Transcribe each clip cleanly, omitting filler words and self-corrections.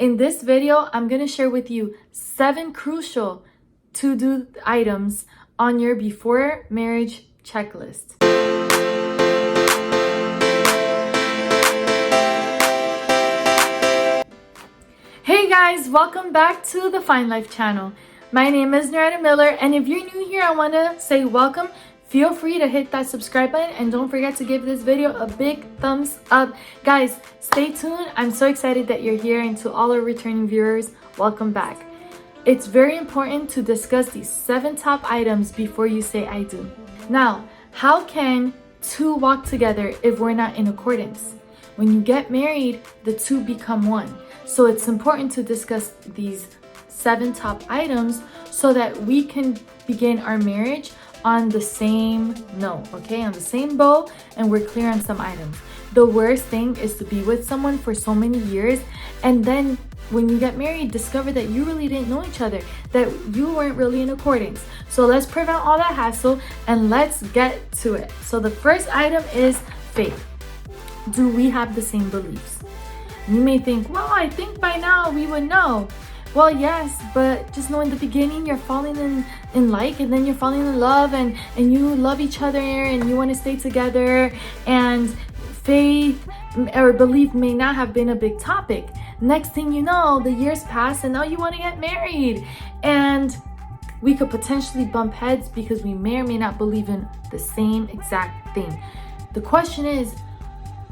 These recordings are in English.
In this video, I'm going to share with you 7 crucial to-do items on your before marriage checklist. Hey guys, welcome back to the Fine Life channel. My name is Naretta Miller, and if you're new here, I want to say welcome. Feel free to hit that subscribe button and don't forget to give this video a big thumbs up. Guys, stay tuned. I'm so excited that you're here, and to all our returning viewers, welcome back. It's very important to discuss these 7 top items before you say I do. Now, how can two walk together if we're not in accordance? When you get married, the two become one. So it's important to discuss these 7 top items so that we can begin our marriage on the same note, okay, on the same bow, and we're clear on some items. The worst thing is to be with someone for so many years and then when you get married discover that you really didn't know each other, that you weren't really in accordance. So let's prevent all that hassle and let's get to it. So the first item is faith. Do we have the same beliefs? You may think, well, I think by now we would know. Well, yes, but just know in the beginning you're falling in like, and then you're falling in love, and you love each other and you want to stay together, and faith or belief may not have been a big topic. Next thing you know, the years pass and now you want to get married, and we could potentially bump heads because we may or may not believe in the same exact thing. The question is,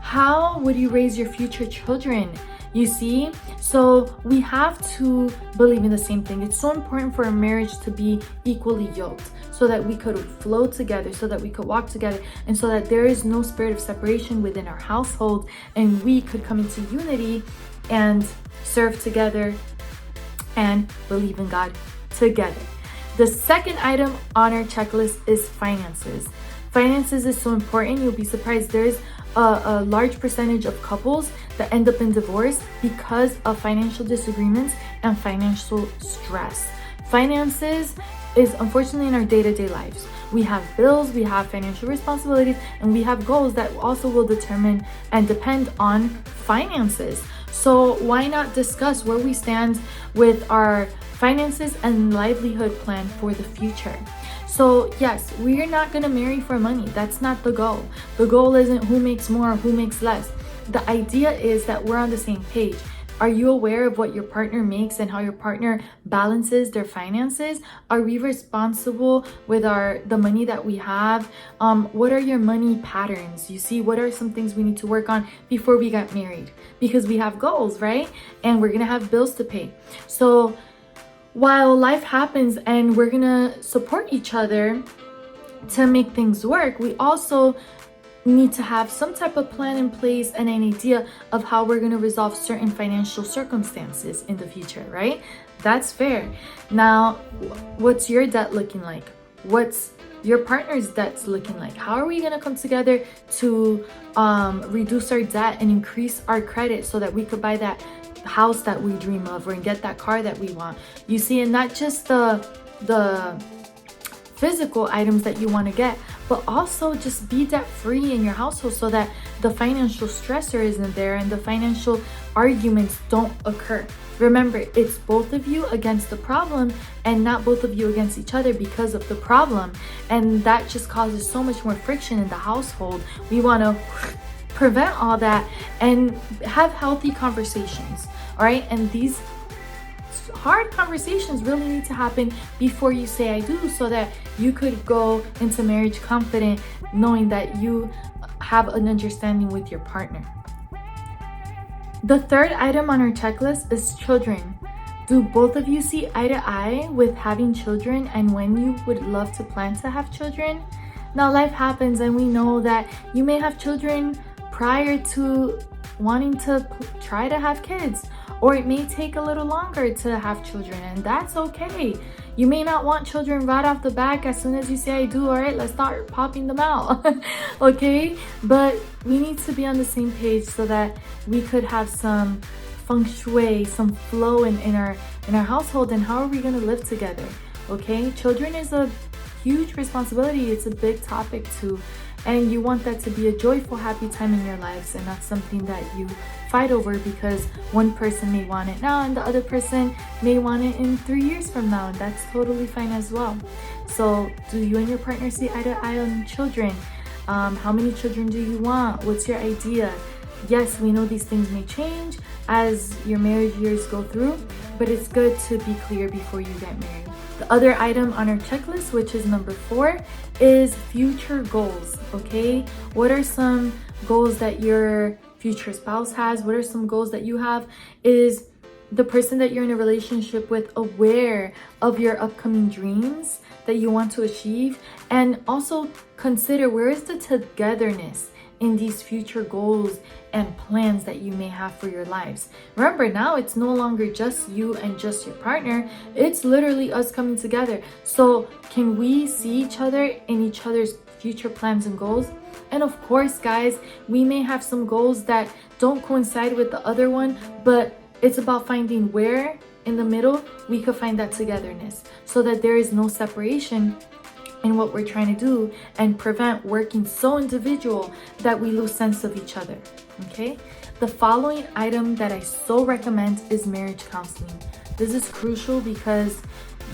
how would you raise your future children? You see, so we have to believe in the same thing. It's so important for a marriage to be equally yoked so that we could flow together, so that we could walk together, and so that there is no spirit of separation within our household, and we could come into unity and serve together and believe in God together. The second item on our checklist is finances. Finances is so important. You'll be surprised there's a large percentage of couples that end up in divorce because of financial disagreements and financial stress. Finances is unfortunately in our day-to-day lives. We have bills, we have financial responsibilities, and we have goals that also will determine and depend on finances. So why not discuss where we stand with our finances and livelihood plan for the future? So yes, we're not gonna marry for money. That's not the goal. The goal isn't who makes more or who makes less. The idea is that we're on the same page. Are you aware of what your partner makes and how your partner balances their finances? Are we responsible with the money that we have? What are your money patterns? You see, what are some things we need to work on before we get married? Because we have goals, right? And we're gonna have bills to pay. So while life happens and we're gonna support each other to make things work, we also need to have some type of plan in place and an idea of how we're gonna resolve certain financial circumstances in the future, right? That's fair. Now, what's your debt looking like? What's your partner's debt's looking like? How are we gonna come together to reduce our debt and increase our credit so that we could buy that house that we dream of or get that car that we want? You see, and not just the physical items that you want to get, but also just be debt free in your household so that the financial stressor isn't there and the financial arguments don't occur. Remember, it's both of you against the problem and not both of you against each other because of the problem, and that just causes so much more friction in the household. We want to prevent all that and have healthy conversations, all right? And these hard conversations really need to happen before you say I do, so that you could go into marriage confident, knowing that you have an understanding with your partner. The third item on our checklist is children. Do both of you see eye to eye with having children and when you would love to plan to have children? Now, life happens and we know that you may have children prior to wanting to try to have kids, or it may take a little longer to have children, and that's okay. You may not want children right off the back as soon as you say I do. All right, let's start popping them out. Okay, but we need to be on the same page so that we could have some feng shui, some flow in our household. And how are we going to live together? Okay, children is a huge responsibility. It's a big topic to and you want that to be a joyful, happy time in your lives, and not something that you fight over because one person may want it now and the other person may want it in 3 years from now, and that's totally fine as well. So do you and your partner see eye to eye on children? How many children do you want? What's your idea? Yes, we know these things may change as your marriage years go through, but it's good to be clear before you get married. The other item on our checklist, which is number 4, is future goals, okay? What are some goals that your future spouse has? What are some goals that you have? Is the person that you're in a relationship with aware of your upcoming dreams that you want to achieve? And also consider, where is the togetherness in these future goals and plans that you may have for your lives? Remember, now it's no longer just you and just your partner. It's literally us coming together. So can we see each other in each other's future plans and goals? And of course, guys, we may have some goals that don't coincide with the other one, but it's about finding where in the middle we could find that togetherness so that there is no separation in what we're trying to do, and prevent working so individual that we lose sense of each other, okay? The following item that I so recommend is marriage counseling. This is crucial because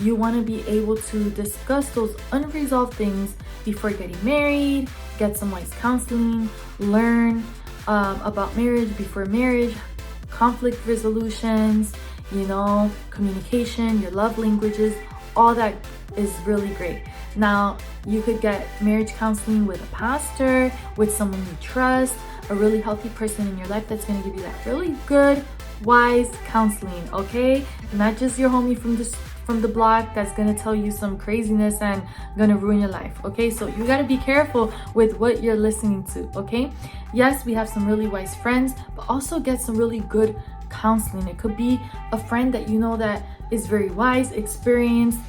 you want to be able to discuss those unresolved things before getting married, get some wise counseling, learn about marriage before marriage, conflict resolutions, communication, your love languages, all that is really great. Now, you could get marriage counseling with a pastor, with someone you trust, a really healthy person in your life that's going to give you that really good, wise counseling, okay? Not just your homie from the block that's going to tell you some craziness and going to ruin your life, okay? So you got to be careful with what you're listening to, okay? Yes, we have some really wise friends, but also get some really good counseling. It could be a friend that you know that is very wise, experienced,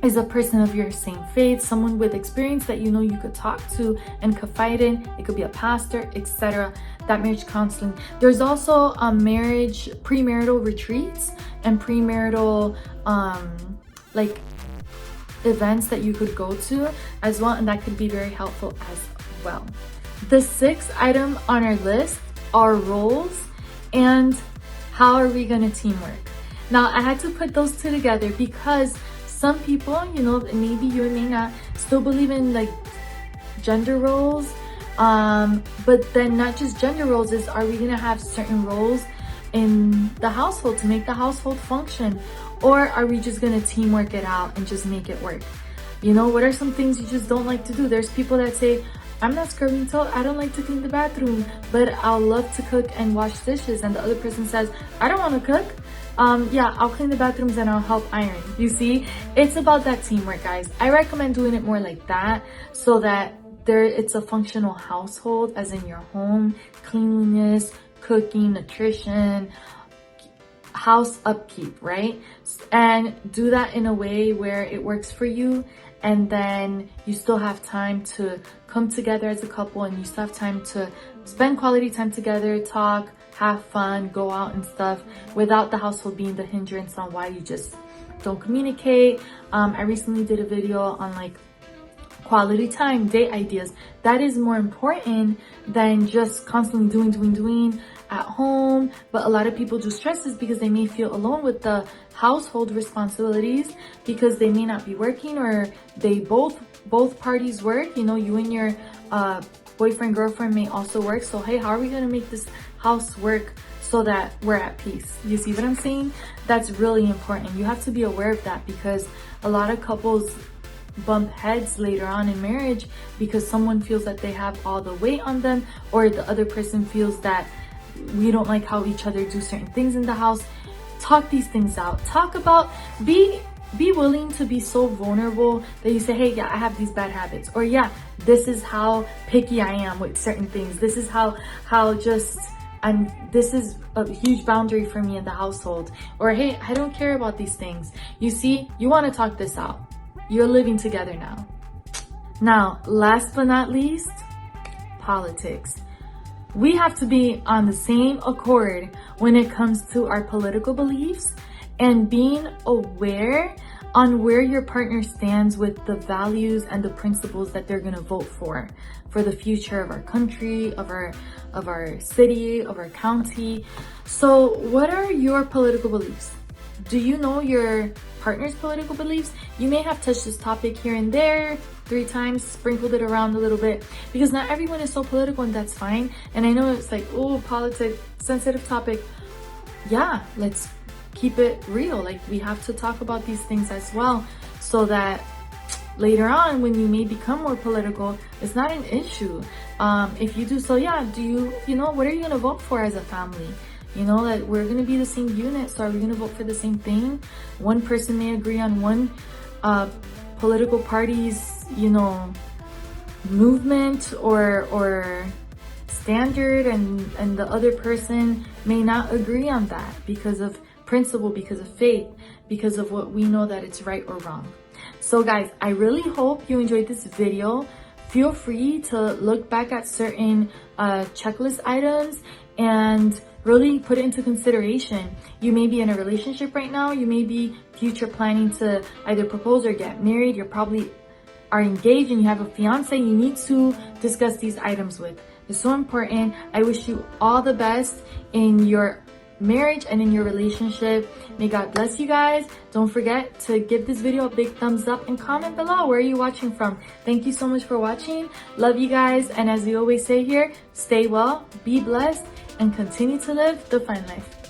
is a person of your same faith, someone with experience that you could talk to and confide in. It could be a pastor, etc. That marriage counseling. There's also marriage premarital retreats and premarital like events that you could go to as well, and that could be very helpful as well. The 6th item on our list are roles and how are we gonna teamwork. Now, I had to put those two together because some people, maybe you and me not, still believe in like gender roles, but then not just gender roles, is are we gonna have certain roles in the household to make the household function, or are we just gonna teamwork it out and just make it work? What are some things you just don't like to do? There's people that say, I'm not scrubbing toilet, I don't like to clean the bathroom, but I'll love to cook and wash dishes. And the other person says, I don't want to cook. Yeah, I'll clean the bathrooms and I'll help iron. You see, it's about that teamwork, guys. I recommend doing it more like that so that it's a functional household, as in your home, cleanliness, cooking, nutrition, house upkeep, right? And do that in a way where it works for you, and then you still have time to come together as a couple, and you still have time to spend quality time together, talk, have fun, go out and stuff, without the household being the hindrance on why you just don't communicate. I recently did a video on like quality time, date ideas. That is more important than just constantly doing at home. But a lot of people do stress this because they may feel alone with the household responsibilities because they may not be working, or they both parties work. You and your boyfriend, girlfriend may also work. So hey, how are we gonna make this house work so that we're at peace? You see what I'm saying? That's really important. You have to be aware of that, because a lot of couples bump heads later on in marriage because someone feels that they have all the weight on them, or the other person feels that we don't like how each other do certain things in the house. Talk these things out. Talk about, be willing to be so vulnerable that you say, hey, yeah, I have these bad habits, or yeah, this is how picky I am with certain things. This is how this is a huge boundary for me in the household, or hey, I don't care about these things. You see, you want to talk this out. You're living together now. Now, last but not least, politics. We have to be on the same accord when it comes to our political beliefs, and being aware on where your partner stands with the values and the principles that they're going to vote for the future of our country, of our city, of our county. So what are your political beliefs? Do you know your partner's political beliefs? You may have touched this topic here and there 3 times, sprinkled it around a little bit, because not everyone is so political, and that's fine. And I know it's like, oh, politics, sensitive topic. Yeah, let's keep it real. Like, we have to talk about these things as well, so that later on, when you may become more political, it's not an issue. If you do so, yeah, you know, what are you going to vote for as a family? You know, that we're going to be the same unit, so are we going to vote for the same thing? One person may agree on one political party's, you know, movement or standard, and the other person may not agree on that because of principle, because of faith, because of what we know that it's right or wrong. So guys, I really hope you enjoyed this video. Feel free to look back at certain checklist items and really put it into consideration. You may be in a relationship right now. You may be future planning to either propose or get married. You're probably are engaged and you have a fiance. You need to discuss these items with. It's so important. I wish you all the best in your marriage and in your relationship. May God bless you guys. Don't forget to give this video a big thumbs up and comment below where are you watching from. Thank you so much for watching. Love you guys, and as we always say here, stay well, be blessed, and continue to live the fine life.